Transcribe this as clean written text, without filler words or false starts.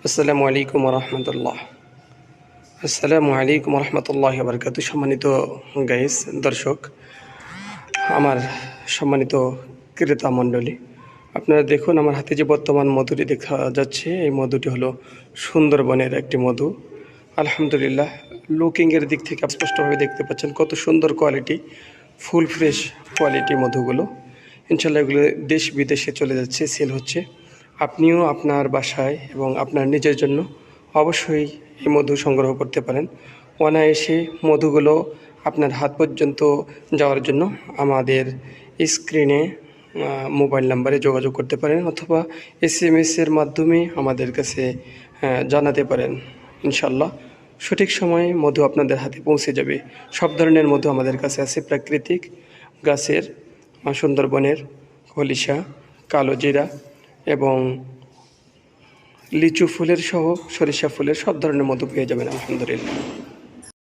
আসসালামু আলাইকুম রহমতুল্লাহ। আসসালামু আলাইকুম রহমতুল্লাহ বারকাতু। সম্মানিত গাইস, দর্শক, আমার সম্মানিত ক্রেতা মণ্ডলী, আপনারা দেখুন আমার হাতে যে বর্তমান মধুটি দেখা যাচ্ছে, এই মধুটি হলো সুন্দরবনের একটি মধু। আলহামদুলিল্লাহ, লুকিংয়ের দিক থেকে স্পষ্টভাবে দেখতে পাচ্ছেন কত সুন্দর কোয়ালিটি, ফুল ফ্রেশ কোয়ালিটি মধুগুলো। ইনশাল্লাহ এগুলো দেশ বিদেশে চলে যাচ্ছে, সেল হচ্ছে। আপনিও আপনার বাসায় এবং আপনার নিজের জন্য অবশ্যই এই মধু সংগ্রহ করতে পারেন। অনায়াসে মধুগুলো আপনার হাত পর্যন্ত যাওয়ার জন্য আমাদের স্ক্রিনে মোবাইল নাম্বারে যোগাযোগ করতে পারেন, অথবা SMS-এর মাধ্যমে আমাদের কাছে জানাতে পারেন। ইনশাল্লাহ সঠিক সময়ে মধু আপনাদের হাতে পৌঁছে যাবে। সব ধরনের মধু আমাদের কাছে আছে, প্রাকৃতিক গাছের, সুন্দরবনের কলিশা, কালো জিরা এবং লিচু ফুলের সহ সরিষা ফুলের সব ধরনের মধু পেয়ে যাবেন আলহামদুলিল্লাহ।